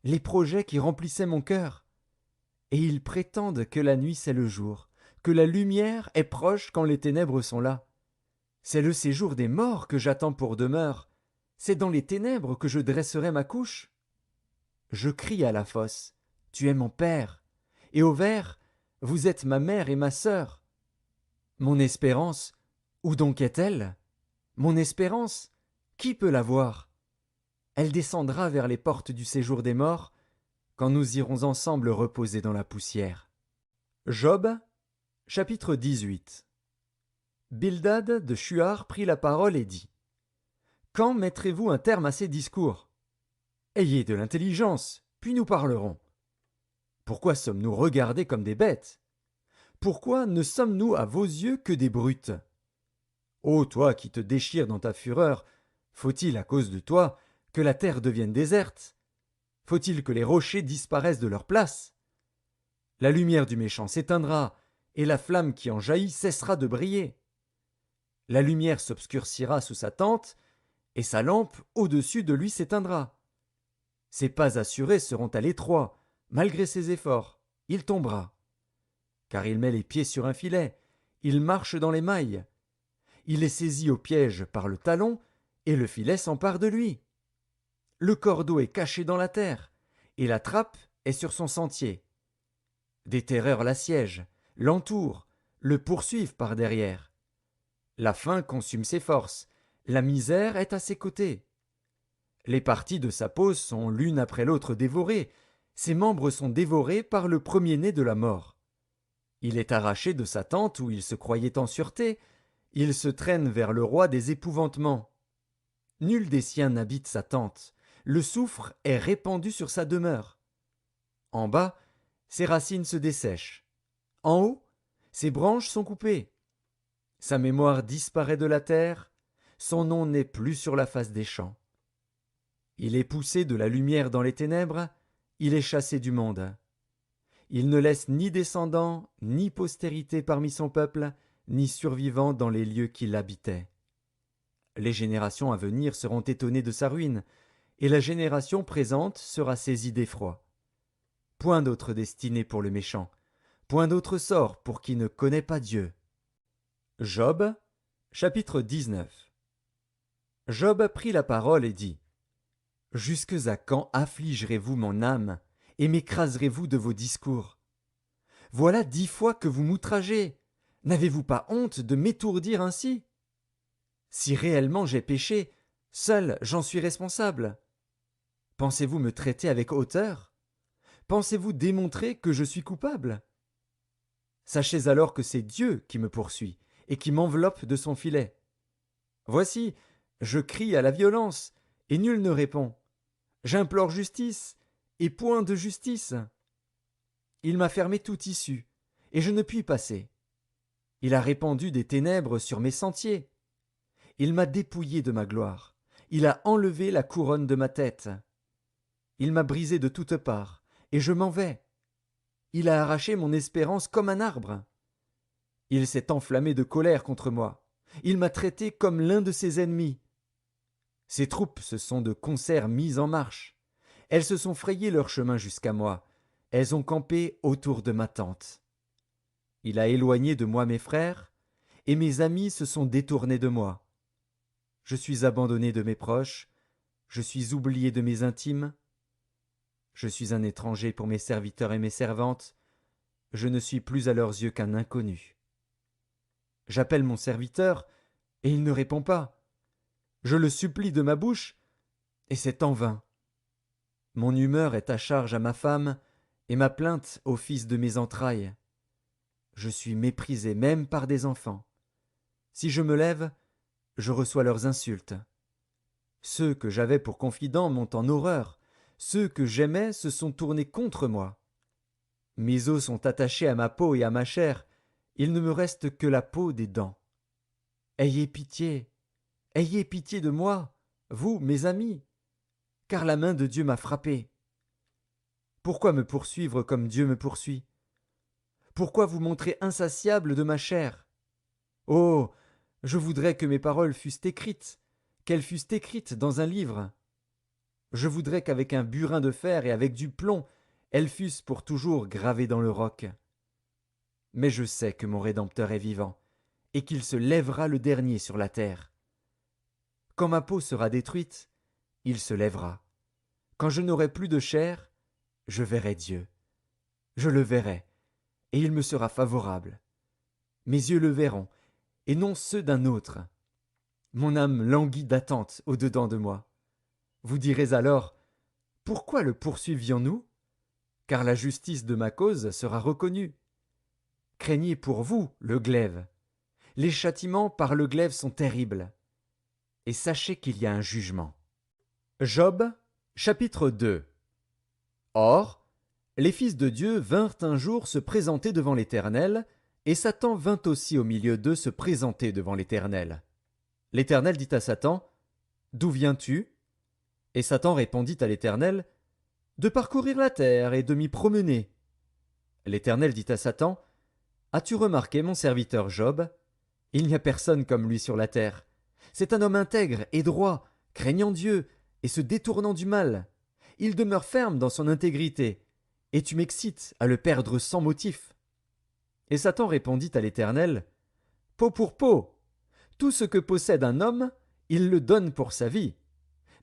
les projets qui remplissaient mon cœur. Et ils prétendent que la nuit c'est le jour, que la lumière est proche quand les ténèbres sont là. C'est le séjour des morts que j'attends pour demeure, c'est dans les ténèbres que je dresserai ma couche. Je crie à la fosse, tu es mon père, et au ver, vous êtes ma mère et ma sœur. Mon espérance, où donc est-elle? Mon espérance, qui peut la voir? Elle descendra vers les portes du séjour des morts, quand nous irons ensemble reposer dans la poussière. Job, chapitre 18. Bildad de Shuar prit la parole et dit: Quand mettrez-vous un terme à ces discours? Ayez de l'intelligence, puis nous parlerons. Pourquoi sommes-nous regardés comme des bêtes? Pourquoi ne sommes-nous à vos yeux que des brutes? Ô toi qui te déchires dans ta fureur, faut-il à cause de toi que la terre devienne déserte? Faut-il que les rochers disparaissent de leur place? La lumière du méchant s'éteindra, et la flamme qui en jaillit cessera de briller. La lumière s'obscurcira sous sa tente, et sa lampe au-dessus de lui s'éteindra. Ses pas assurés seront à l'étroit, malgré ses efforts, il tombera. Car il met les pieds sur un filet, il marche dans les mailles. Il est saisi au piège par le talon, et le filet s'empare de lui. Le cordeau est caché dans la terre, et la trappe est sur son sentier. Des terreurs l'assiègent, l'entourent, le poursuivent par derrière. La faim consume ses forces, la misère est à ses côtés. Les parties de sa peau sont l'une après l'autre dévorées, ses membres sont dévorés par le premier-né de la mort. Il est arraché de sa tente où il se croyait en sûreté, il se traîne vers le roi des épouvantements. Nul des siens n'habite sa tente, le soufre est répandu sur sa demeure. En bas, ses racines se dessèchent. En haut, ses branches sont coupées. Sa mémoire disparaît de la terre, son nom n'est plus sur la face des champs. Il est poussé de la lumière dans les ténèbres, il est chassé du monde. Il ne laisse ni descendants, ni postérité parmi son peuple, ni survivants dans les lieux qu'il habitait. Les générations à venir seront étonnées de sa ruine, et la génération présente sera saisie d'effroi. Point d'autre destinée pour le méchant, point d'autre sort pour qui ne connaît pas Dieu. Job, chapitre 19. Job prit la parole et dit: Jusques à quand affligerez-vous mon âme, et m'écraserez-vous de vos discours? Voilà 10 fois que vous m'outragez. N'avez-vous pas honte de m'étourdir ainsi? Si réellement j'ai péché, seul j'en suis responsable. Pensez-vous me traiter avec hauteur? Pensez-vous démontrer que je suis coupable? Sachez alors que c'est Dieu qui me poursuit et qui m'enveloppe de son filet. Voici, je crie à la violence, et nul ne répond. J'implore justice, et point de justice. Il m'a fermé toute issue, et je ne puis passer. Il a répandu des ténèbres sur mes sentiers. Il m'a dépouillé de ma gloire. Il a enlevé la couronne de ma tête. Il m'a brisé de toutes parts, et je m'en vais. Il a arraché mon espérance comme un arbre. Il s'est enflammé de colère contre moi. Il m'a traité comme l'un de ses ennemis. Ses troupes se sont de concert mises en marche. Elles se sont frayé leur chemin jusqu'à moi. Elles ont campé autour de ma tente. Il a éloigné de moi mes frères, et mes amis se sont détournés de moi. Je suis abandonné de mes proches, je suis oublié de mes intimes. Je suis un étranger pour mes serviteurs et mes servantes, je ne suis plus à leurs yeux qu'un inconnu. J'appelle mon serviteur, et il ne répond pas. Je le supplie de ma bouche, et c'est en vain. Mon humeur est à charge à ma femme, et ma plainte au fils de mes entrailles. Je suis méprisé même par des enfants. Si je me lève, je reçois leurs insultes. Ceux que j'avais pour confidents m'ont en horreur. Ceux que j'aimais se sont tournés contre moi. Mes os sont attachés à ma peau et à ma chair. Il ne me reste que la peau des dents. Ayez pitié de moi, vous, mes amis, car la main de Dieu m'a frappé. Pourquoi me poursuivre comme Dieu me poursuit? Pourquoi vous montrer insatiable de ma chair? Oh, je voudrais que mes paroles fussent écrites, qu'elles fussent écrites dans un livre. Je voudrais qu'avec un burin de fer et avec du plomb, elles fussent pour toujours gravées dans le roc. Mais je sais que mon Rédempteur est vivant, et qu'il se lèvera le dernier sur la terre. Quand ma peau sera détruite, il se lèvera. Quand je n'aurai plus de chair, je verrai Dieu. Je le verrai, et il me sera favorable. Mes yeux le verront, et non ceux d'un autre. Mon âme languit d'attente au-dedans de moi. Vous direz alors, pourquoi le poursuivions-nous? Car la justice de ma cause sera reconnue. Craignez pour vous le glaive. Les châtiments par le glaive sont terribles. Et sachez qu'il y a un jugement. Job, chapitre 2. Or, les fils de Dieu vinrent un jour se présenter devant l'Éternel, et Satan vint aussi au milieu d'eux se présenter devant l'Éternel. L'Éternel dit à Satan, « D'où viens-tu » Et Satan répondit à l'Éternel, « De parcourir la terre et de m'y promener. » L'Éternel dit à Satan, « As-tu remarqué mon serviteur Job? Il n'y a personne comme lui sur la terre. C'est un homme intègre et droit, craignant Dieu et se détournant du mal. Il demeure ferme dans son intégrité, et tu m'excites à le perdre sans motif. » Et Satan répondit à l'Éternel, « Peau pour peau. Tout ce que possède un homme, il le donne pour sa vie.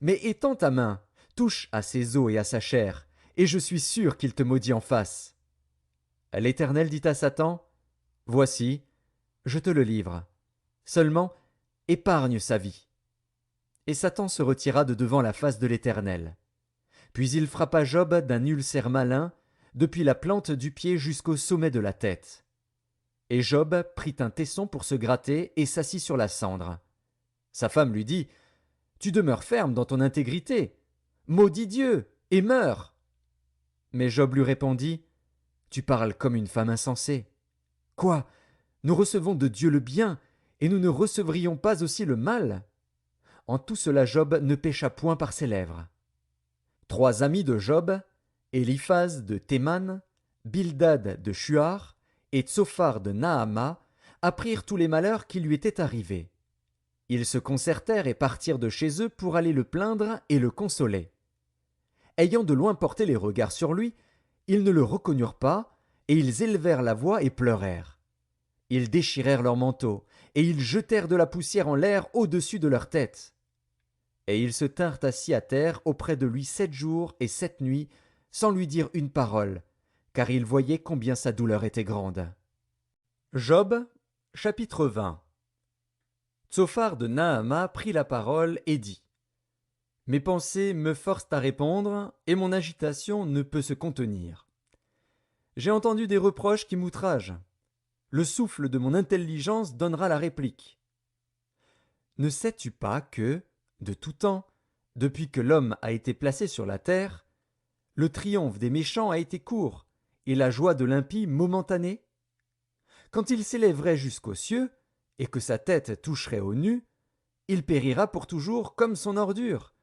Mais étends ta main, touche à ses os et à sa chair, et je suis sûr qu'il te maudit en face. » L'Éternel dit à Satan, « Voici, je te le livre. Seulement, épargne sa vie. » Et Satan se retira de devant la face de l'Éternel. Puis il frappa Job d'un ulcère malin, depuis la plante du pied jusqu'au sommet de la tête. Et Job prit un tesson pour se gratter et s'assit sur la cendre. Sa femme lui dit, « Tu demeures ferme dans ton intégrité. Maudis Dieu et meurs. » Mais Job lui répondit, « Tu parles comme une femme insensée. Quoi? Nous recevons de Dieu le bien, et nous ne recevrions pas aussi le mal? » En tout cela Job ne pécha point par ses lèvres. 3 amis de Job, Éliphaz de Théman, Bildad de Shuar et Tsophar de Naama, apprirent tous les malheurs qui lui étaient arrivés. Ils se concertèrent et partirent de chez eux pour aller le plaindre et le consoler. Ayant de loin porté les regards sur lui, ils ne le reconnurent pas, et ils élevèrent la voix et pleurèrent. Ils déchirèrent leurs manteaux, et ils jetèrent de la poussière en l'air au-dessus de leur tête. Et ils se tinrent assis à terre auprès de lui 7 jours et 7 nuits, sans lui dire une parole, car ils voyaient combien sa douleur était grande. Job, chapitre 20. Tsophar de Naama prit la parole et dit, « Mes pensées me forcent à répondre, et mon agitation ne peut se contenir. J'ai entendu des reproches qui m'outragent. Le souffle de mon intelligence donnera la réplique. Ne sais-tu pas que, de tout temps, depuis que l'homme a été placé sur la terre, le triomphe des méchants a été court, et la joie de l'impie momentanée? Quand il s'élèverait jusqu'aux cieux, et que sa tête toucherait aux nues, il périra pour toujours comme son ordure,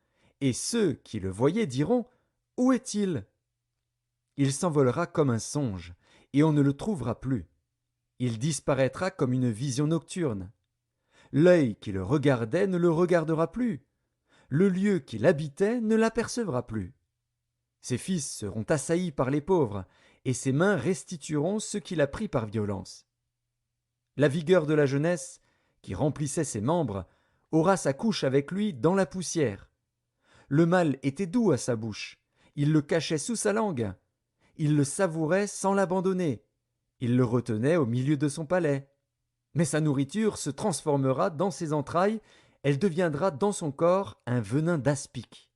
et ceux qui le voyaient diront, « Où est-il » Il s'envolera comme un songe, et on ne le trouvera plus. Il disparaîtra comme une vision nocturne. L'œil qui le regardait ne le regardera plus. Le lieu qu'il habitait ne l'apercevra plus. Ses fils seront assaillis par les pauvres, et ses mains restitueront ce qu'il a pris par violence. La vigueur de la jeunesse, qui remplissait ses membres, aura sa couche avec lui dans la poussière. Le mal était doux à sa bouche, il le cachait sous sa langue. Il le savourait sans l'abandonner. Il le retenait au milieu de son palais. Mais sa nourriture se transformera dans ses entrailles, elle deviendra dans son corps un venin d'aspic.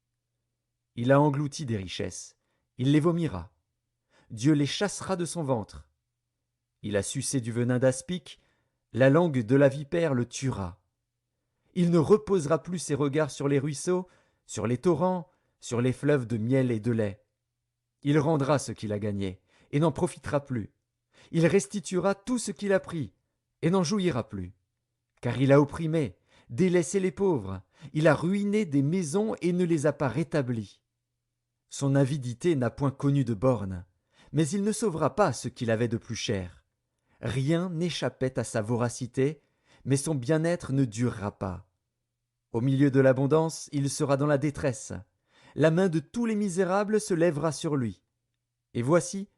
Il a englouti des richesses, il les vomira. Dieu les chassera de son ventre. Il a sucé du venin d'aspic, la langue de la vipère le tuera. Il ne reposera plus ses regards sur les ruisseaux, sur les torrents, sur les fleuves de miel et de lait. Il rendra ce qu'il a gagné, et n'en profitera plus. Il restituera tout ce qu'il a pris, et n'en jouira plus. Car il a opprimé, délaissé les pauvres, il a ruiné des maisons et ne les a pas rétablies. Son avidité n'a point connu de bornes, mais il ne sauvera pas ce qu'il avait de plus cher. Rien n'échappait à sa voracité, mais son bien-être ne durera pas. Au milieu de l'abondance, il sera dans la détresse. La main de tous les misérables se lèvera sur lui. Et voici,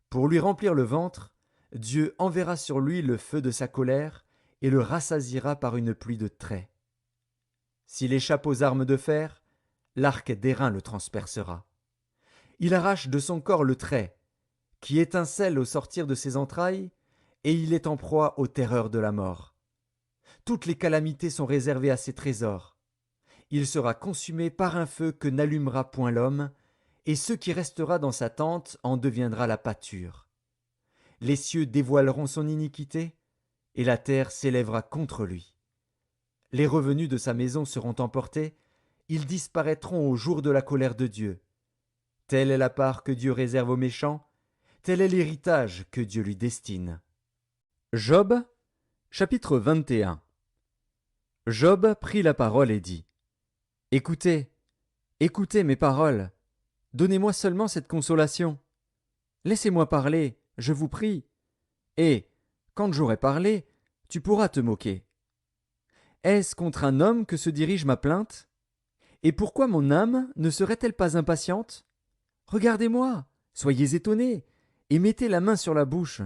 pour lui remplir le ventre, Dieu enverra sur lui le feu de sa colère et le rassasiera par une pluie de traits. S'il échappe aux armes de fer, l'arc d'airain le transpercera. Il arrache de son corps le trait, qui étincelle au sortir de ses entrailles, et il est en proie aux terreurs de la mort. Toutes les calamités sont réservées à ses trésors. Il sera consumé par un feu que n'allumera point l'homme, et ce qui restera dans sa tente en deviendra la pâture. Les cieux dévoileront son iniquité, et la terre s'élèvera contre lui. Les revenus de sa maison seront emportés, ils disparaîtront au jour de la colère de Dieu. Telle est la part que Dieu réserve aux méchants, tel est l'héritage que Dieu lui destine. Job, chapitre 21. Job prit la parole et dit : Écoutez, écoutez mes paroles, donnez-moi seulement cette consolation. Laissez-moi parler, je vous prie, et, quand j'aurai parlé, tu pourras te moquer. Est-ce contre un homme que se dirige ma plainte? Et pourquoi mon âme ne serait-elle pas impatiente? Regardez-moi, soyez étonnés, et mettez la main sur la bouche.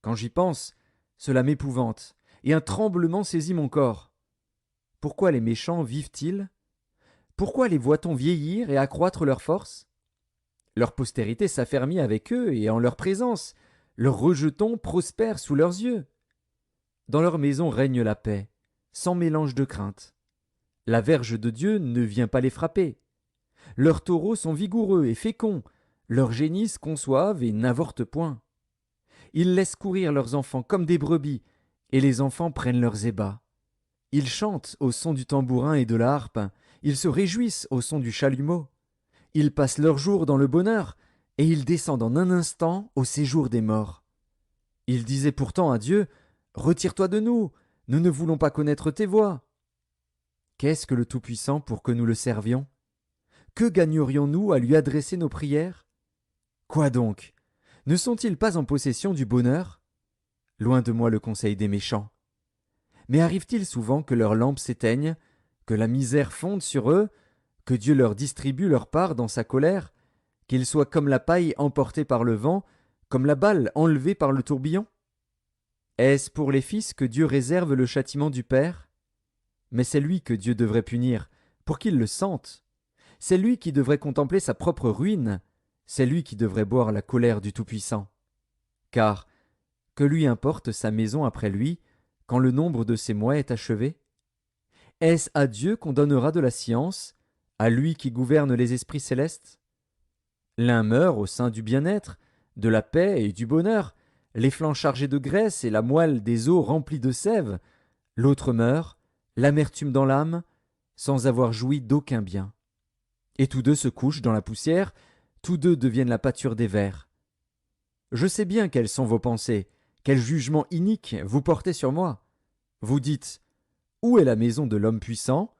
Quand j'y pense, cela m'épouvante, et un tremblement saisit mon corps. Pourquoi les méchants vivent-ils? Pourquoi les voit-on vieillir et accroître leur force? Leur postérité s'affermit avec eux et en leur présence, leurs rejetons prospèrent sous leurs yeux. Dans leur maison règne la paix, sans mélange de crainte. La verge de Dieu ne vient pas les frapper. Leurs taureaux sont vigoureux et féconds, leurs génisses conçoivent et n'avortent point. Ils laissent courir leurs enfants comme des brebis, et les enfants prennent leurs ébats. Ils chantent au son du tambourin et de la harpe, ils se réjouissent au son du chalumeau. Ils passent leurs jours dans le bonheur, et ils descendent en un instant au séjour des morts. Ils disaient pourtant à Dieu : Retire-toi de nous, nous ne voulons pas connaître tes voies. Qu'est-ce que le Tout-Puissant pour que nous le servions? Que gagnerions-nous à lui adresser nos prières? Quoi donc? Ne sont-ils pas en possession du bonheur? Loin de moi le conseil des méchants. Mais arrive-t-il souvent que leurs lampes s'éteignent, que la misère fonde sur eux, que Dieu leur distribue leur part dans sa colère, qu'ils soient comme la paille emportée par le vent, comme la balle enlevée par le tourbillon? Est-ce pour les fils que Dieu réserve le châtiment du Père? Mais c'est lui que Dieu devrait punir, pour qu'il le sente. C'est lui qui devrait contempler sa propre ruine, c'est lui qui devrait boire la colère du Tout-Puissant. Car, que lui importe sa maison après lui, quand le nombre de ses mois est achevé? Est-ce à Dieu qu'on donnera de la science, à lui qui gouverne les esprits célestes? L'un meurt au sein du bien-être, de la paix et du bonheur, les flancs chargés de graisse et la moelle des os remplis de sève. L'autre meurt, l'amertume dans l'âme, sans avoir joui d'aucun bien. Et tous deux se couchent dans la poussière, tous deux deviennent la pâture des vers. Je sais bien quelles sont vos pensées, quel jugement inique vous portez sur moi. Vous dites : Où est la maison de l'homme puissant?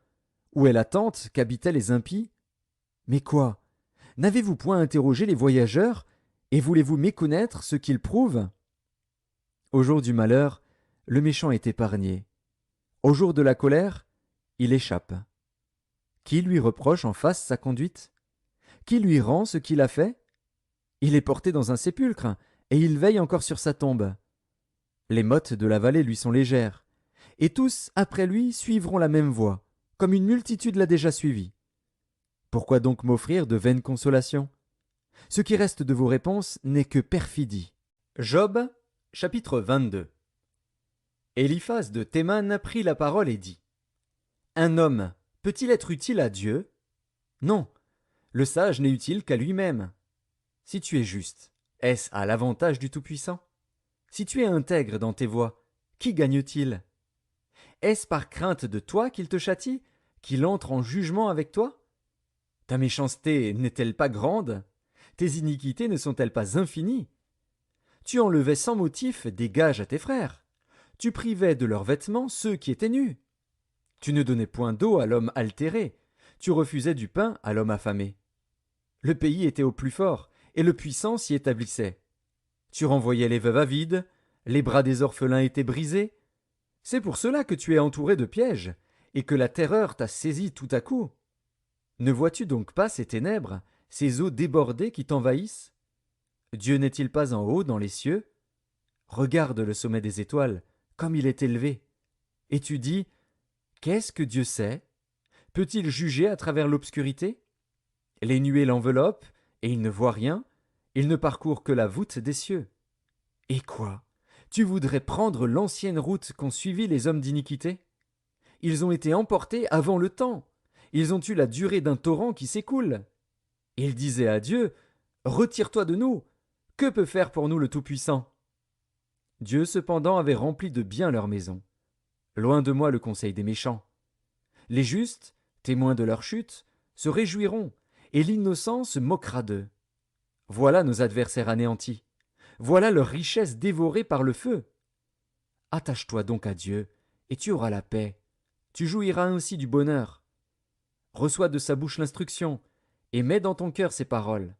Où est la tente qu'habitaient les impies? Mais quoi? N'avez-vous point interrogé les voyageurs, et voulez-vous méconnaître ce qu'ils prouvent? Au jour du malheur, le méchant est épargné. Au jour de la colère, il échappe. Qui lui reproche en face sa conduite? Qui lui rend ce qu'il a fait? Il est porté dans un sépulcre, et il veille encore sur sa tombe. Les mottes de la vallée lui sont légères, et tous, après lui, suivront la même voie, comme une multitude l'a déjà suivi. Pourquoi donc m'offrir de vaines consolations? Ce qui reste de vos réponses n'est que perfidie. Job, chapitre 22. Éliphaz de Théman prit la parole et dit : Un homme peut-il être utile à Dieu? Non, le sage n'est utile qu'à lui-même. Si tu es juste, est-ce à l'avantage du Tout-Puissant? Si tu es intègre dans tes voies, qui gagne-t-il? Est-ce par crainte de toi qu'il te châtie, qu'il entre en jugement avec toi? Ta méchanceté n'est-elle pas grande? Tes iniquités ne sont-elles pas infinies? Tu enlevais sans motif des gages à tes frères. Tu privais de leurs vêtements ceux qui étaient nus. Tu ne donnais point d'eau à l'homme altéré. Tu refusais du pain à l'homme affamé. Le pays était au plus fort, et le puissant s'y établissait. Tu renvoyais les veuves avides, les bras des orphelins étaient brisés. C'est pour cela que tu es entouré de pièges, et que la terreur t'a saisi tout à coup. Ne vois-tu donc pas ces ténèbres, ces eaux débordées qui t'envahissent? Dieu n'est-il pas en haut dans les cieux? Regarde le sommet des étoiles, comme il est élevé. Et tu dis, qu'est-ce que Dieu sait? Peut-il juger à travers l'obscurité? Les nuées l'enveloppent, et il ne voit rien, il ne parcourt que la voûte des cieux. Et quoi? Tu voudrais prendre l'ancienne route qu'ont suivie les hommes d'iniquité? Ils ont été emportés avant le temps. Ils ont eu la durée d'un torrent qui s'écoule. Ils disaient à Dieu, retire-toi de nous. Que peut faire pour nous le Tout-Puissant? Dieu cependant avait rempli de bien leur maison. Loin de moi le conseil des méchants. Les justes, témoins de leur chute, se réjouiront, et l'innocent se moquera d'eux. Voilà nos adversaires anéantis. Voilà leur richesse dévorée par le feu. Attache-toi donc à Dieu, et tu auras la paix. Tu jouiras ainsi du bonheur. Reçois de sa bouche l'instruction, et mets dans ton cœur ses paroles.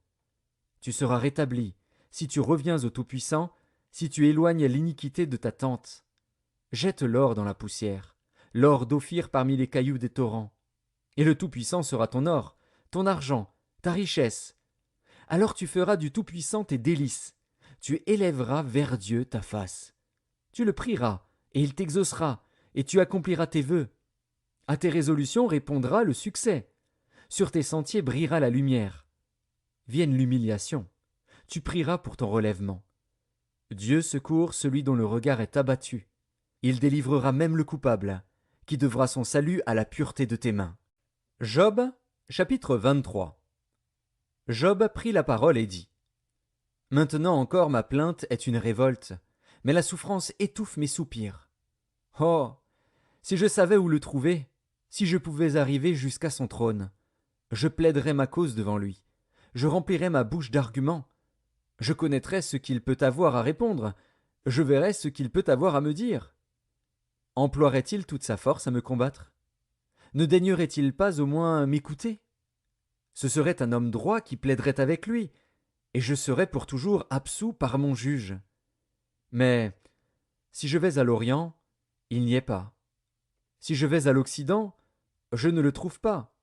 Tu seras rétabli, si tu reviens au Tout-Puissant, si tu éloignes l'iniquité de ta tente. Jette l'or dans la poussière, l'or d'Ophir parmi les cailloux des torrents. Et le Tout-Puissant sera ton or, ton argent, ta richesse. Alors tu feras du Tout-Puissant tes délices. Tu élèveras vers Dieu ta face. Tu le prieras, et il t'exaucera, et tu accompliras tes vœux. À tes résolutions répondra le succès. Sur tes sentiers brillera la lumière. Vienne l'humiliation. Tu prieras pour ton relèvement. Dieu secourt celui dont le regard est abattu. Il délivrera même le coupable, qui devra son salut à la pureté de tes mains. Job, chapitre 23. Job prit la parole et dit: Maintenant encore ma plainte est une révolte, mais la souffrance étouffe mes soupirs. Oh, si je savais où le trouver, si je pouvais arriver jusqu'à son trône, je plaiderais ma cause devant lui, je remplirais ma bouche d'arguments, je connaîtrais ce qu'il peut avoir à répondre, je verrais ce qu'il peut avoir à me dire. Emploierait-il toute sa force à me combattre? Ne daignerait-il pas au moins m'écouter? Ce serait un homme droit qui plaiderait avec lui, et je serais pour toujours absous par mon juge. Mais si je vais à l'Orient, il n'y est pas. Si je vais à l'Occident, je ne le trouve pas.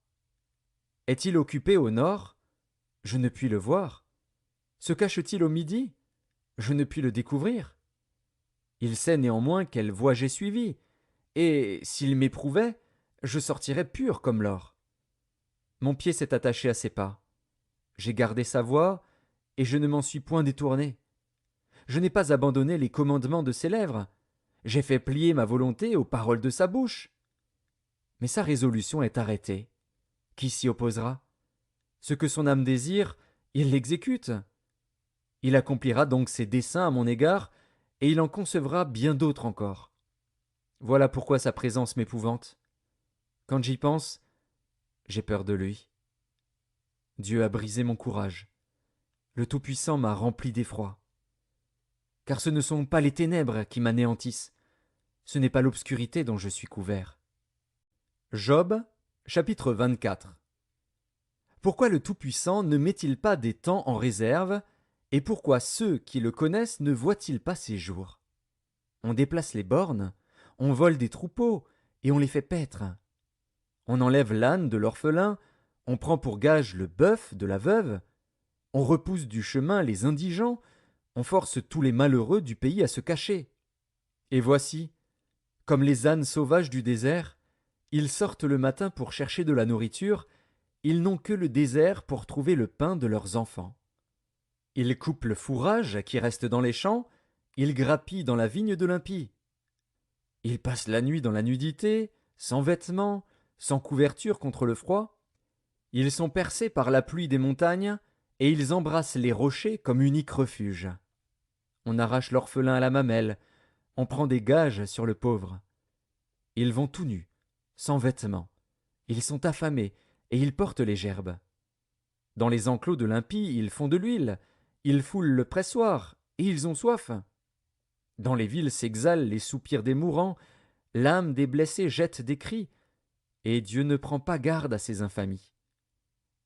Est-il occupé au nord? Je ne puis le voir. Se cache-t-il au midi? Je ne puis le découvrir. Il sait néanmoins quelle voie j'ai suivie, et s'il m'éprouvait, je sortirais pur comme l'or. Mon pied s'est attaché à ses pas. J'ai gardé sa voie, et je ne m'en suis point détourné. Je n'ai pas abandonné les commandements de ses lèvres. J'ai fait plier ma volonté aux paroles de sa bouche. Mais sa résolution est arrêtée. Qui s'y opposera? Ce que son âme désire, il l'exécute. Il accomplira donc ses desseins à mon égard, et il en concevra bien d'autres encore. Voilà pourquoi sa présence m'épouvante. Quand j'y pense, j'ai peur de lui. Dieu a brisé mon courage. Le Tout-Puissant m'a rempli d'effroi. Car ce ne sont pas les ténèbres qui m'anéantissent, ce n'est pas l'obscurité dont je suis couvert. Job, chapitre 24. Pourquoi le Tout-Puissant ne met-il pas des temps en réserve, et pourquoi ceux qui le connaissent ne voient-ils pas ses jours? On déplace les bornes, on vole des troupeaux, et on les fait paître. On enlève l'âne de l'orphelin, on prend pour gage le bœuf de la veuve, on repousse du chemin les indigents, on force tous les malheureux du pays à se cacher. Et voici, comme les ânes sauvages du désert, ils sortent le matin pour chercher de la nourriture, ils n'ont que le désert pour trouver le pain de leurs enfants. Ils coupent le fourrage qui reste dans les champs, ils grappillent dans la vigne de l'impie. Ils passent la nuit dans la nudité, sans vêtements, sans couverture contre le froid. Ils sont percés par la pluie des montagnes, et ils embrassent les rochers comme unique refuge. On arrache l'orphelin à la mamelle, on prend des gages sur le pauvre. Ils vont tout nus, sans vêtements. Ils sont affamés, et ils portent les gerbes. Dans les enclos de l'impie, ils font de l'huile, ils foulent le pressoir, et ils ont soif. Dans les villes s'exhalent les soupirs des mourants, l'âme des blessés jette des cris, et Dieu ne prend pas garde à ces infamies.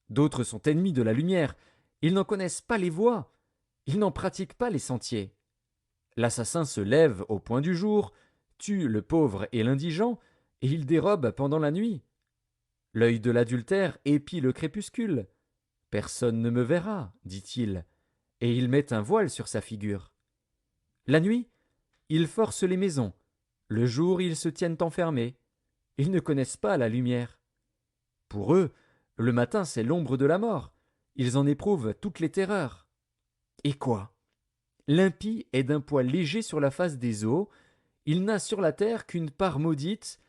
D'autres sont ennemis de la lumière, ils n'en connaissent pas les voies, ils n'en pratiquent pas les sentiers. L'assassin se lève au point du jour, tue le pauvre et l'indigent, et il dérobe pendant la nuit. L'œil de l'adultère épie le crépuscule. Personne ne me verra, dit-il, et il met un voile sur sa figure. La nuit, ils forcent les maisons. Le jour, ils se tiennent enfermés. Ils ne connaissent pas la lumière. Pour eux, le matin, c'est l'ombre de la mort. Ils en éprouvent toutes les terreurs. Et quoi? L'impie est d'un poids léger sur la face des eaux. Il n'a sur la terre qu'une part maudite.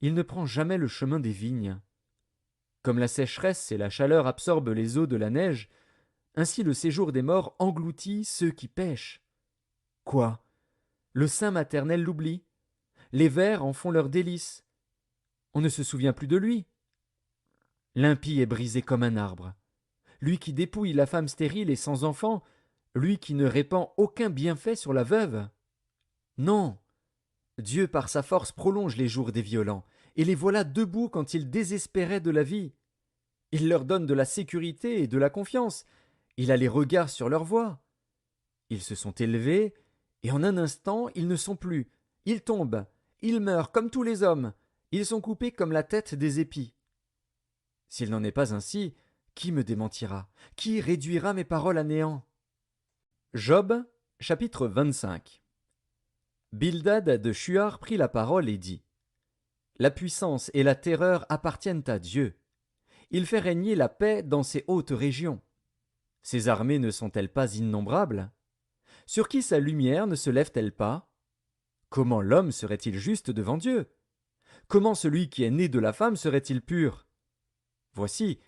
Il ne prend jamais le chemin des vignes. Comme la sécheresse et la chaleur absorbent les eaux de la neige, ainsi le séjour des morts engloutit ceux qui pêchent. Quoi? Le sein maternel l'oublie. Les vers en font leur délice. On ne se souvient plus de lui. L'impie est brisé comme un arbre. Lui qui dépouille la femme stérile et sans enfant, lui qui ne répand aucun bienfait sur la veuve. Non. Dieu par sa force prolonge les jours des violents, et les voilà debout quand ils désespéraient de la vie. Il leur donne de la sécurité et de la confiance. Il a les regards sur leur voie. Ils se sont élevés, et en un instant ils ne sont plus. Ils tombent, ils meurent comme tous les hommes. Ils sont coupés comme la tête des épis. S'il n'en est pas ainsi, qui me démentira? Qui réduira mes paroles à néant? Job, chapitre 25. Bildad de Shuar prit la parole et dit: La puissance et la terreur appartiennent à Dieu. Il fait régner la paix dans ces hautes régions. Ses armées ne sont-elles pas innombrables? Sur qui sa lumière ne se lève-t-elle pas? Comment l'homme serait-il juste devant Dieu? Comment celui qui est né de la femme serait-il pur? Voici,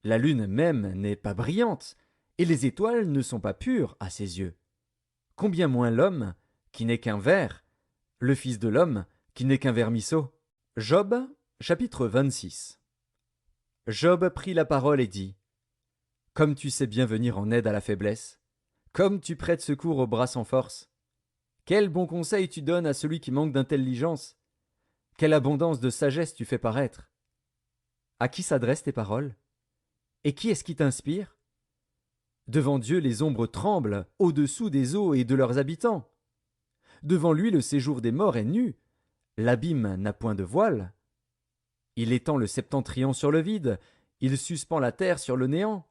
la lune même n'est pas brillante, et les étoiles ne sont pas pures à ses yeux. Combien moins l'homme, qui n'est qu'un ver, le fils de l'homme, qui n'est qu'un vermisseau. Job, chapitre 26. Job prit la parole et dit: Comme tu sais bien venir en aide à la faiblesse, comme tu prêtes secours aux bras sans force, quel bon conseil tu donnes à celui qui manque d'intelligence, quelle abondance de sagesse tu fais paraître. À qui s'adressent tes paroles? Et qui est-ce qui t'inspire? Devant Dieu les ombres tremblent au-dessous des eaux et de leurs habitants. Devant lui le séjour des morts est nu, l'abîme n'a point de voile. Il étend le septentrion sur le vide, il suspend la terre sur le néant.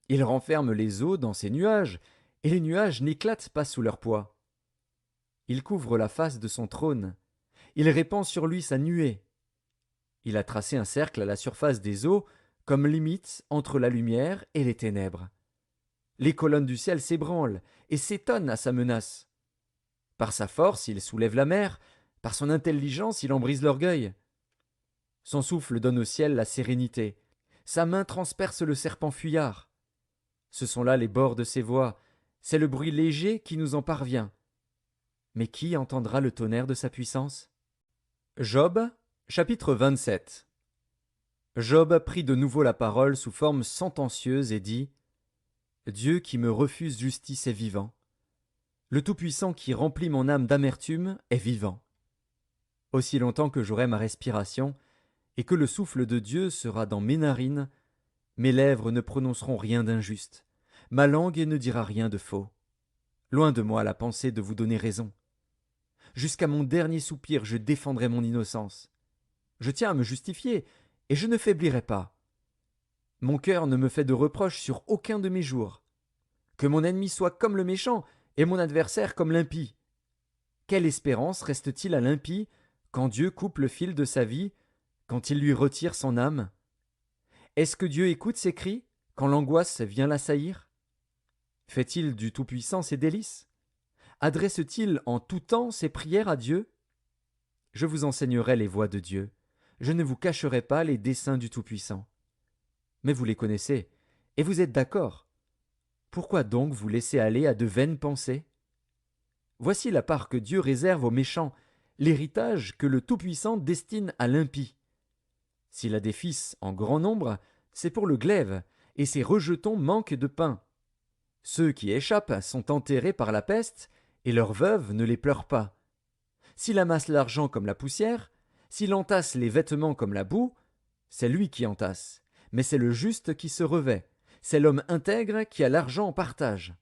Il renferme les eaux dans ses nuages, et les nuages n'éclatent pas sous leur poids. Il couvre la face de son trône, il répand sur lui sa nuée. Il a tracé un cercle à la surface des eaux, comme limite entre la lumière et les ténèbres. Les colonnes du ciel s'ébranlent et s'étonnent à sa menace. Par sa force, il soulève la mer, par son intelligence, il en brise l'orgueil. Son souffle donne au ciel la sérénité, sa main transperce le serpent fuyard. Ce sont là les bords de ses voies, c'est le bruit léger qui nous en parvient. Mais qui entendra le tonnerre de sa puissance? Job, chapitre 27. Job prit de nouveau la parole sous forme sentencieuse et dit: Dieu qui me refuse justice est vivant. Le Tout-Puissant qui remplit mon âme d'amertume est vivant. Aussi longtemps que j'aurai ma respiration, et que le souffle de Dieu sera dans mes narines, mes lèvres ne prononceront rien d'injuste, ma langue ne dira rien de faux. Loin de moi la pensée de vous donner raison. Jusqu'à mon dernier soupir, je défendrai mon innocence. Je tiens à me justifier, et je ne faiblirai pas. Mon cœur ne me fait de reproches sur aucun de mes jours. Que mon ennemi soit comme le méchant, et mon adversaire comme l'impie. Quelle espérance reste-t-il à l'impie quand Dieu coupe le fil de sa vie, quand il lui retire son âme? Est-ce que Dieu écoute ses cris quand l'angoisse vient l'assaillir? Fait-il du Tout-Puissant ses délices? Adresse-t-il en tout temps ses prières à Dieu? Je vous enseignerai les voies de Dieu. Je ne vous cacherai pas les desseins du Tout-Puissant. Mais vous les connaissez, et vous êtes d'accord. Pourquoi donc vous laissez aller à de vaines pensées? Voici la part que Dieu réserve aux méchants, l'héritage que le Tout-Puissant destine à l'impie. S'il a des fils en grand nombre, c'est pour le glaive, et ses rejetons manquent de pain. Ceux qui échappent sont enterrés par la peste, et leurs veuves ne les pleurent pas. S'il amasse l'argent comme la poussière, s'il entasse les vêtements comme la boue, c'est lui qui entasse, mais c'est le juste qui se revêt, c'est l'homme intègre qui a l'argent en partage.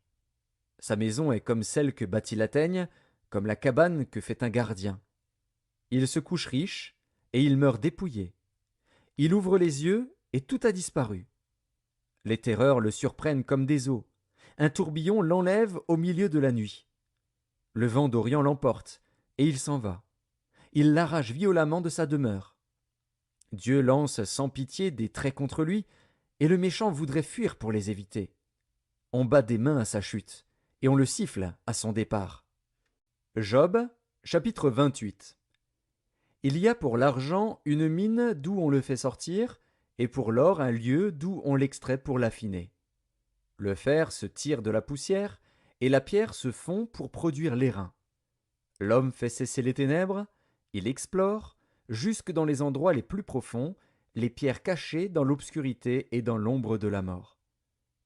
Sa maison est comme celle que bâtit la teigne, comme la cabane que fait un gardien. Il se couche riche, et il meurt dépouillé. Il ouvre les yeux et tout a disparu. Les terreurs le surprennent comme des eaux. Un tourbillon l'enlève au milieu de la nuit. Le vent d'Orient l'emporte, et il s'en va. Il l'arrache violemment de sa demeure. Dieu lance sans pitié des traits contre lui, et le méchant voudrait fuir pour les éviter. On bat des mains à sa chute, et on le siffle à son départ. Job, chapitre 28. Il y a pour l'argent une mine d'où on le fait sortir, et pour l'or un lieu d'où on l'extrait pour l'affiner. Le fer se tire de la poussière, et la pierre se fond pour produire l'airain. L'homme fait cesser les ténèbres, il explore, jusque dans les endroits les plus profonds, les pierres cachées dans l'obscurité et dans l'ombre de la mort.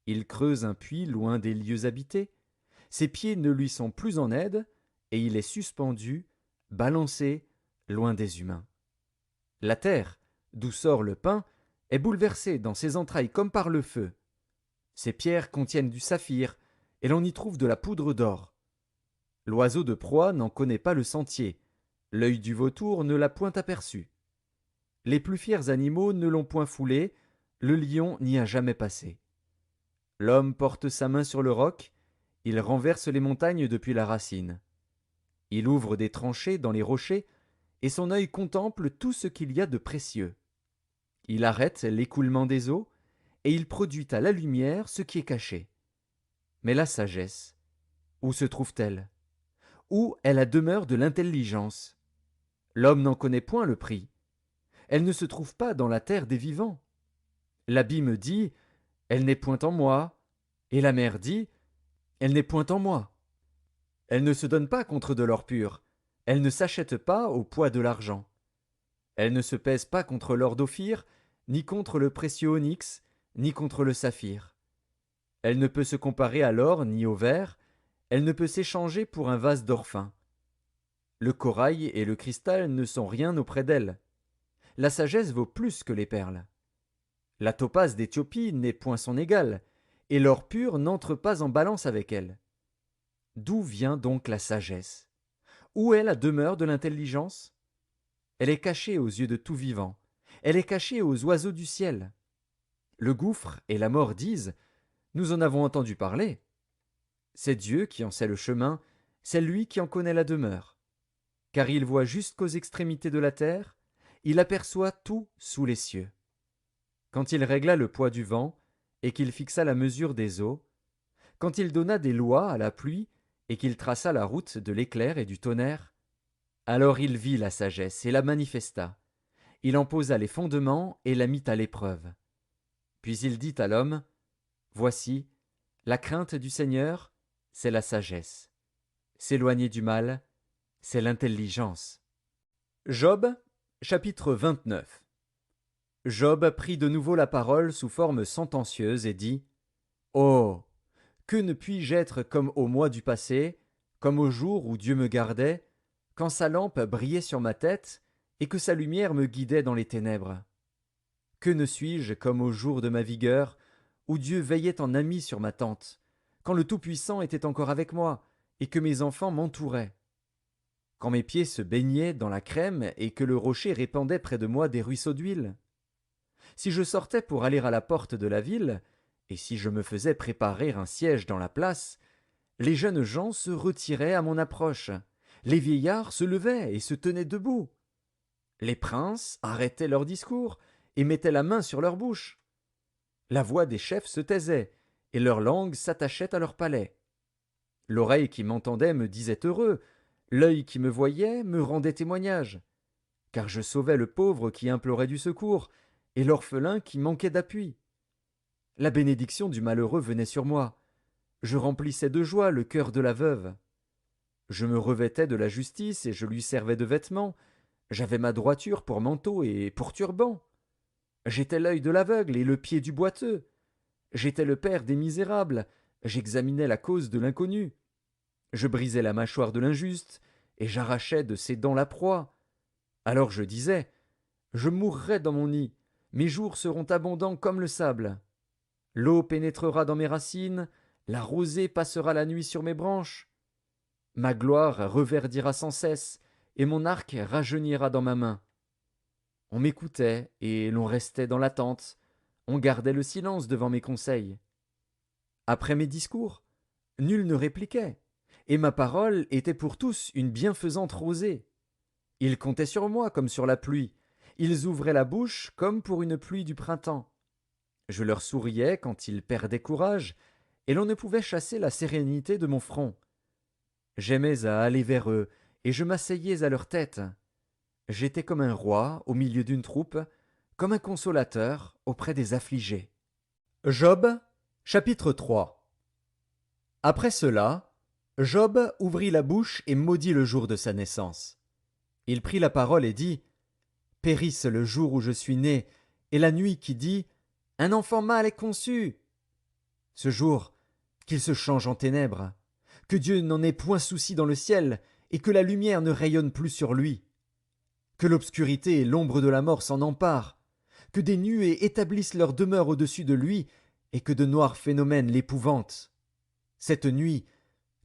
Il creuse un puits loin des lieux habités, ses pieds ne lui sont plus en aide, et il est suspendu, balancé, loin des humains. La terre, d'où sort le pain, est bouleversée dans ses entrailles comme par le feu. Ces pierres contiennent du saphir, et l'on y trouve de la poudre d'or. L'oiseau de proie n'en connaît pas le sentier, l'œil du vautour ne l'a point aperçu. Les plus fiers animaux ne l'ont point foulé, le lion n'y a jamais passé. L'homme porte sa main sur le roc, il renverse les montagnes depuis la racine. Il ouvre des tranchées dans les rochers, et son œil contemple tout ce qu'il y a de précieux. Il arrête l'écoulement des eaux, et il produit à la lumière ce qui est caché. Mais la sagesse, où se trouve-t-elle? Où est la demeure de l'intelligence? L'homme n'en connaît point le prix. Elle ne se trouve pas dans la terre des vivants. L'abîme dit, elle n'est point en moi, et la mer dit, elle n'est point en moi. Elle ne se donne pas contre de l'or pur, elle ne s'achète pas au poids de l'argent. Elle ne se pèse pas contre l'or d'Ophir, ni contre le précieux onyx, ni contre le saphir. Elle ne peut se comparer à l'or ni au verre, elle ne peut s'échanger pour un vase d'or fin. Le corail et le cristal ne sont rien auprès d'elle. La sagesse vaut plus que les perles. La topaze d'Éthiopie n'est point son égale, et l'or pur n'entre pas en balance avec elle. D'où vient donc la sagesse? Où est la demeure de l'intelligence? Elle est cachée aux yeux de tout vivant, elle est cachée aux oiseaux du ciel. Le gouffre et la mort disent, nous en avons entendu parler. C'est Dieu qui en sait le chemin, c'est lui qui en connaît la demeure. Car il voit jusqu'aux extrémités de la terre, il aperçoit tout sous les cieux. Quand il régla le poids du vent, et qu'il fixa la mesure des eaux, quand il donna des lois à la pluie, et qu'il traça la route de l'éclair et du tonnerre, alors il vit la sagesse et la manifesta. Il en posa les fondements et la mit à l'épreuve. Puis il dit à l'homme, voici, la crainte du Seigneur, c'est la sagesse. S'éloigner du mal, c'est l'intelligence. Job, chapitre 29. Job prit de nouveau la parole sous forme sentencieuse et dit, oh, que ne puis-je être comme au mois du passé, comme au jour où Dieu me gardait, quand sa lampe brillait sur ma tête et que sa lumière me guidait dans les ténèbres? Que ne suis-je comme au jour de ma vigueur, où Dieu veillait en ami sur ma tente, quand le Tout-Puissant était encore avec moi et que mes enfants m'entouraient? Quand mes pieds se baignaient dans la crème et que le rocher répandait près de moi des ruisseaux d'huile? Si je sortais pour aller à la porte de la ville, et si je me faisais préparer un siège dans la place, les jeunes gens se retiraient à mon approche, les vieillards se levaient et se tenaient debout. Les princes arrêtaient leur discours et mettaient la main sur leur bouche. La voix des chefs se taisait, et leur langue s'attachait à leur palais. L'oreille qui m'entendait me disait heureux, l'œil qui me voyait me rendait témoignage, car je sauvais le pauvre qui implorait du secours, et l'orphelin qui manquait d'appui. La bénédiction du malheureux venait sur moi. Je remplissais de joie le cœur de la veuve. Je me revêtais de la justice et je lui servais de vêtements. J'avais ma droiture pour manteau et pour turban. J'étais l'œil de l'aveugle et le pied du boiteux. J'étais le père des misérables. J'examinais la cause de l'inconnu. Je brisais la mâchoire de l'injuste et j'arrachais de ses dents la proie. Alors je disais, je mourrai dans mon nid. Mes jours seront abondants comme le sable. L'eau pénétrera dans mes racines, la rosée passera la nuit sur mes branches. Ma gloire reverdira sans cesse, et mon arc rajeunira dans ma main. On m'écoutait, et l'on restait dans l'attente. On gardait le silence devant mes conseils. Après mes discours, nul ne répliquait, et ma parole était pour tous une bienfaisante rosée. Ils comptaient sur moi comme sur la pluie. Ils ouvraient la bouche comme pour une pluie du printemps. Je leur souriais quand ils perdaient courage, et l'on ne pouvait chasser la sérénité de mon front. J'aimais à aller vers eux, et je m'asseyais à leur tête. J'étais comme un roi au milieu d'une troupe, comme un consolateur auprès des affligés. Job, chapitre 3. Après cela, Job ouvrit la bouche et maudit le jour de sa naissance. Il prit la parole et dit: Périsse le jour où je suis né, et la nuit qui dit: Un enfant mâle est conçu. Ce jour, qu'il se change en ténèbres, que Dieu n'en ait point souci dans le ciel, et que la lumière ne rayonne plus sur lui. Que l'obscurité et l'ombre de la mort s'en emparent, que des nuées établissent leur demeure au-dessus de lui, et que de noirs phénomènes l'épouvantent. Cette nuit,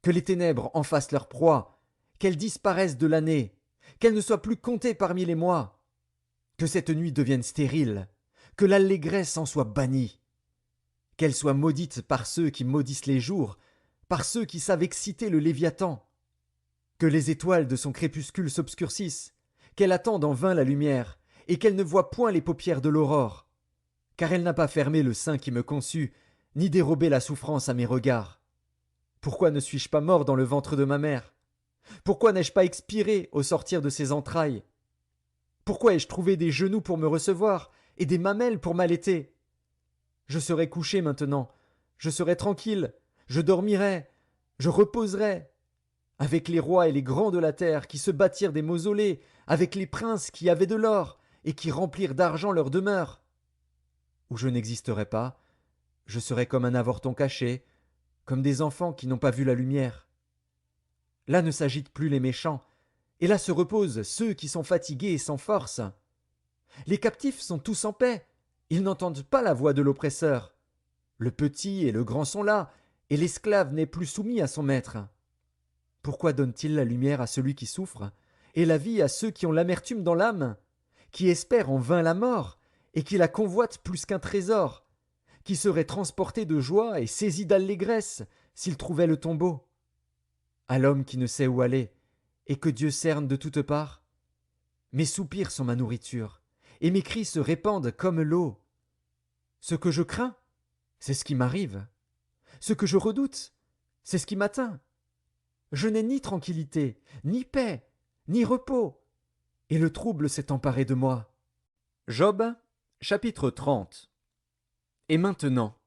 que les ténèbres en fassent leur proie, qu'elles disparaissent de l'année, qu'elles ne soient plus comptées parmi les mois. Que cette nuit devienne stérile, que l'allégresse en soit bannie. Qu'elle soit maudite par ceux qui maudissent les jours, par ceux qui savent exciter le Léviathan. Que les étoiles de son crépuscule s'obscurcissent, qu'elle attende en vain la lumière, et qu'elle ne voie point les paupières de l'aurore. Car elle n'a pas fermé le sein qui me conçut, ni dérobé la souffrance à mes regards. Pourquoi ne suis-je pas mort dans le ventre de ma mère? Pourquoi n'ai-je pas expiré au sortir de ses entrailles? Pourquoi ai-je trouvé des genoux pour me recevoir, et des mamelles pour m'allaiter? Je serai couché maintenant, je serai tranquille, je dormirai, je reposerai, avec les rois et les grands de la terre qui se bâtirent des mausolées, avec les princes qui avaient de l'or, et qui remplirent d'argent leurs demeures. Où je n'existerai pas, je serai comme un avorton caché, comme des enfants qui n'ont pas vu la lumière. Là ne s'agitent plus les méchants, et là se reposent ceux qui sont fatigués et sans force. Les captifs sont tous en paix, ils n'entendent pas la voix de l'oppresseur. Le petit et le grand sont là, et l'esclave n'est plus soumis à son maître. Pourquoi donne-t-il la lumière à celui qui souffre, et la vie à ceux qui ont l'amertume dans l'âme, qui espèrent en vain la mort, et qui la convoitent plus qu'un trésor, qui seraient transportés de joie et saisis d'allégresse s'ils trouvaient le tombeau? À l'homme qui ne sait où aller, et que Dieu cerne de toutes parts? Mes soupirs sont ma nourriture, et mes cris se répandent comme l'eau. Ce que je crains, c'est ce qui m'arrive. Ce que je redoute, c'est ce qui m'atteint. Je n'ai ni tranquillité, ni paix, ni repos, et le trouble s'est emparé de moi. Job, chapitre 30. Et maintenant,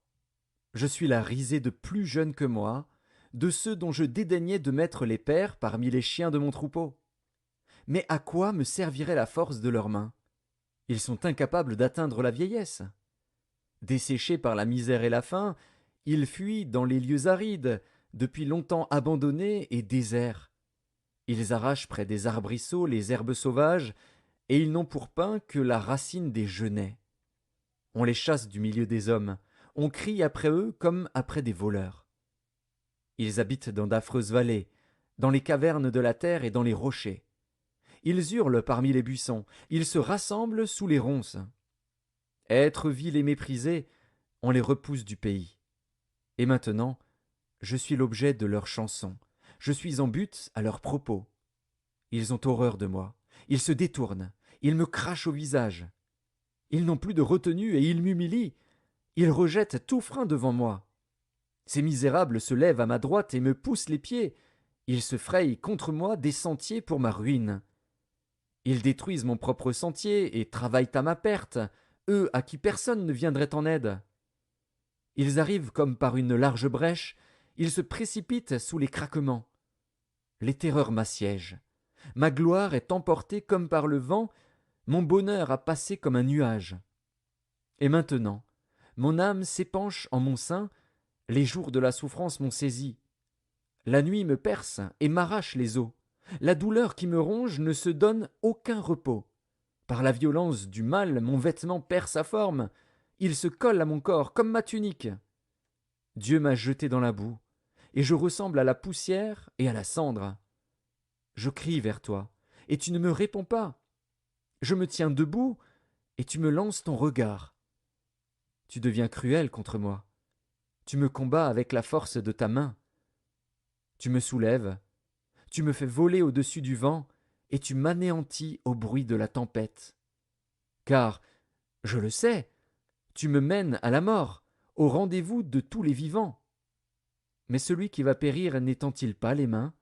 je suis la risée de plus jeunes que moi, de ceux dont je dédaignais de mettre les pères parmi les chiens de mon troupeau. Mais à quoi me servirait la force de leurs mains? Ils sont incapables d'atteindre la vieillesse. Desséchés par la misère et la faim, ils fuient dans les lieux arides, depuis longtemps abandonnés et déserts. Ils arrachent près des arbrisseaux les herbes sauvages, et ils n'ont pour pain que la racine des genêts. On les chasse du milieu des hommes, on crie après eux comme après des voleurs. Ils habitent dans d'affreuses vallées, dans les cavernes de la terre et dans les rochers. Ils hurlent parmi les buissons, ils se rassemblent sous les ronces. Êtres vils et méprisés, on les repousse du pays. Et maintenant, je suis l'objet de leurs chansons, je suis en butte à leurs propos. Ils ont horreur de moi, ils se détournent, ils me crachent au visage. Ils n'ont plus de retenue et ils m'humilient, ils rejettent tout frein devant moi. Ces misérables se lèvent à ma droite et me poussent les pieds, ils se frayent contre moi des sentiers pour ma ruine. Ils détruisent mon propre sentier et travaillent à ma perte, eux à qui personne ne viendrait en aide. Ils arrivent comme par une large brèche, ils se précipitent sous les craquements. Les terreurs m'assiègent. Ma gloire est emportée comme par le vent, mon bonheur a passé comme un nuage. Et maintenant, mon âme s'épanche en mon sein, les jours de la souffrance m'ont saisi. La nuit me perce et m'arrache les os. La douleur qui me ronge ne se donne aucun repos. Par la violence du mal, mon vêtement perd sa forme. Il se colle à mon corps comme ma tunique. Dieu m'a jeté dans la boue, et je ressemble à la poussière et à la cendre. Je crie vers toi, et tu ne me réponds pas. Je me tiens debout, et tu me lances ton regard. Tu deviens cruel contre moi. Tu me combats avec la force de ta main. Tu me soulèves, tu me fais voler au-dessus du vent, et tu m'anéantis au bruit de la tempête. Car, je le sais, tu me mènes à la mort, au rendez-vous de tous les vivants. Mais celui qui va périr n'étend-il pas les mains?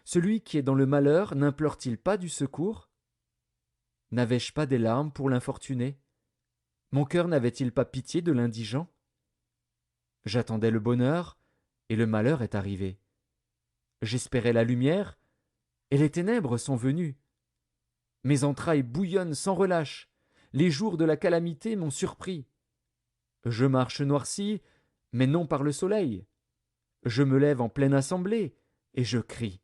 Celui qui est dans le malheur n'implore-t-il pas du secours? N'avais-je pas des larmes pour l'infortuné? Mon cœur n'avait-il pas pitié de l'indigent? J'attendais le bonheur, et le malheur est arrivé. J'espérais la lumière, et les ténèbres sont venues. Mes entrailles bouillonnent sans relâche, les jours de la calamité m'ont surpris. Je marche noirci, mais non par le soleil. Je me lève en pleine assemblée, et je crie.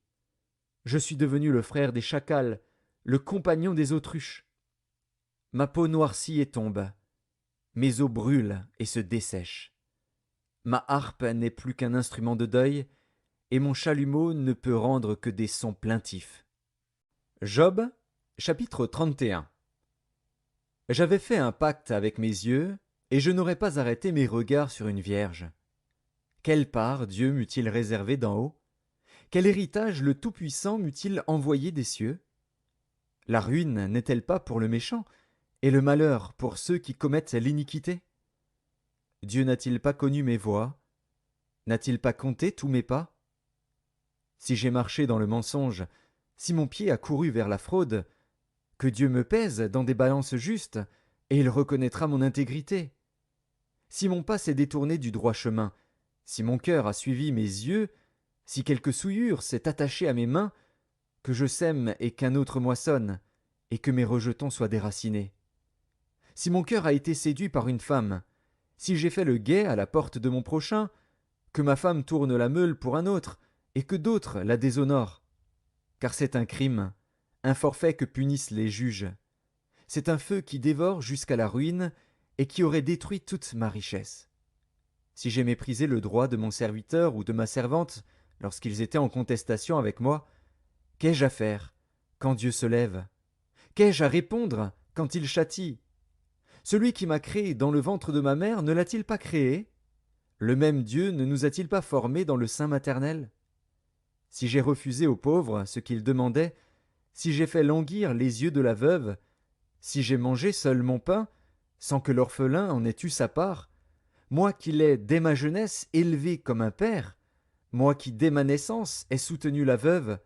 Je suis devenu le frère des chacals, le compagnon des autruches. Ma peau noircit et tombe, mes os brûlent et se dessèchent. Ma harpe n'est plus qu'un instrument de deuil, et mon chalumeau ne peut rendre que des sons plaintifs. Job, chapitre 31. J'avais fait un pacte avec mes yeux, et je n'aurais pas arrêté mes regards sur une vierge. Quelle part Dieu m'eût-il réservé d'en haut? Quel héritage le Tout-Puissant m'eût-il envoyé des cieux? La ruine n'est-elle pas pour le méchant, et le malheur pour ceux qui commettent l'iniquité? Dieu n'a-t-il pas connu mes voies? N'a-t-il pas compté tous mes pas? Si j'ai marché dans le mensonge, si mon pied a couru vers la fraude, que Dieu me pèse dans des balances justes, et il reconnaîtra mon intégrité. Si mon pas s'est détourné du droit chemin, si mon cœur a suivi mes yeux, si quelque souillure s'est attachée à mes mains, que je sème et qu'un autre moissonne, et que mes rejetons soient déracinés. Si mon cœur a été séduit par une femme, si j'ai fait le guet à la porte de mon prochain, que ma femme tourne la meule pour un autre, et que d'autres la déshonorent. Car c'est un crime, un forfait que punissent les juges. C'est un feu qui dévore jusqu'à la ruine, et qui aurait détruit toute ma richesse. Si j'ai méprisé le droit de mon serviteur ou de ma servante lorsqu'ils étaient en contestation avec moi, qu'ai-je à faire quand Dieu se lève? Qu'ai-je à répondre quand il châtie? Celui qui m'a créé dans le ventre de ma mère ne l'a-t-il pas créé? Le même Dieu ne nous a-t-il pas formés dans le sein maternel? Si j'ai refusé aux pauvres ce qu'ils demandaient, si j'ai fait languir les yeux de la veuve, si j'ai mangé seul mon pain, sans que l'orphelin en ait eu sa part, moi qui l'ai dès ma jeunesse élevé comme un père, moi qui dès ma naissance ai soutenu la veuve,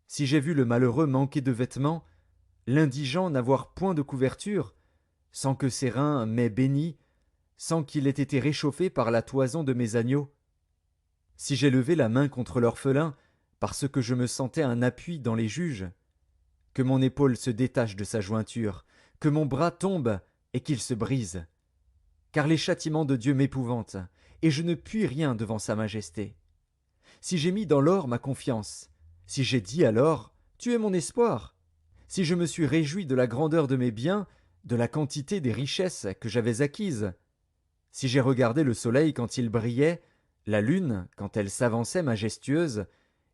si j'ai vu le malheureux manquer de vêtements, l'indigent n'avoir point de couverture, sans que ses reins m'aient béni, sans qu'il ait été réchauffé par la toison de mes agneaux, si j'ai levé la main contre l'orphelin, parce que je me sentais un appui dans les juges, que mon épaule se détache de sa jointure, que mon bras tombe et qu'il se brise. Car les châtiments de Dieu m'épouvantent, et je ne puis rien devant sa majesté. Si j'ai mis dans l'or ma confiance, si j'ai dit à l'or, tu es mon espoir, si je me suis réjoui de la grandeur de mes biens, de la quantité des richesses que j'avais acquises, si j'ai regardé le soleil quand il brillait, la lune quand elle s'avançait majestueuse,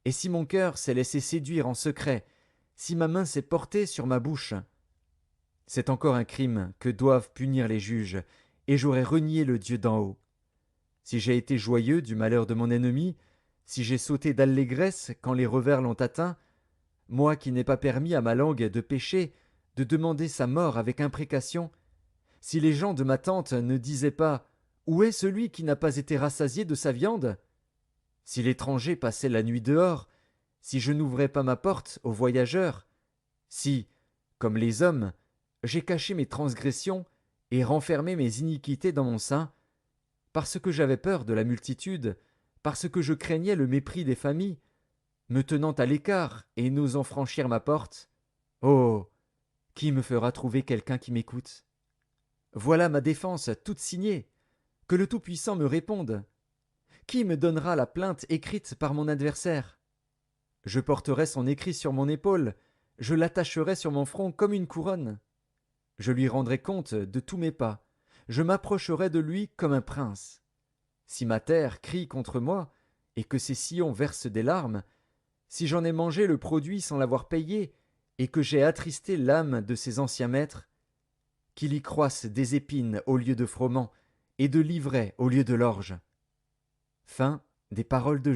et si mon cœur s'est laissé séduire en secret, si ma main s'est portée sur ma bouche, c'est encore un crime que doivent punir les juges, et j'aurais renié le Dieu d'en haut. Si j'ai été joyeux du malheur de mon ennemi, si j'ai sauté d'allégresse quand les revers l'ont atteint, moi qui n'ai pas permis à ma langue de pécher, de demander sa mort avec imprécation, si les gens de ma tente ne disaient pas où est celui qui n'a pas été rassasié de sa viande? Si l'étranger passait la nuit dehors, si je n'ouvrais pas ma porte aux voyageurs, si, comme les hommes, j'ai caché mes transgressions et renfermé mes iniquités dans mon sein, parce que j'avais peur de la multitude, parce que je craignais le mépris des familles, me tenant à l'écart et n'osant franchir ma porte, oh, qui me fera trouver quelqu'un qui m'écoute? Voilà ma défense toute signée. Que le Tout-Puissant me réponde. Qui me donnera la plainte écrite par mon adversaire? Je porterai son écrit sur mon épaule, je l'attacherai sur mon front comme une couronne. Je lui rendrai compte de tous mes pas, je m'approcherai de lui comme un prince. Si ma terre crie contre moi, et que ses sillons versent des larmes, si j'en ai mangé le produit sans l'avoir payé, et que j'ai attristé l'âme de ses anciens maîtres, qu'il y croisse des épines au lieu de froment, et de l'ivraie au lieu de l'orge. Fin des paroles de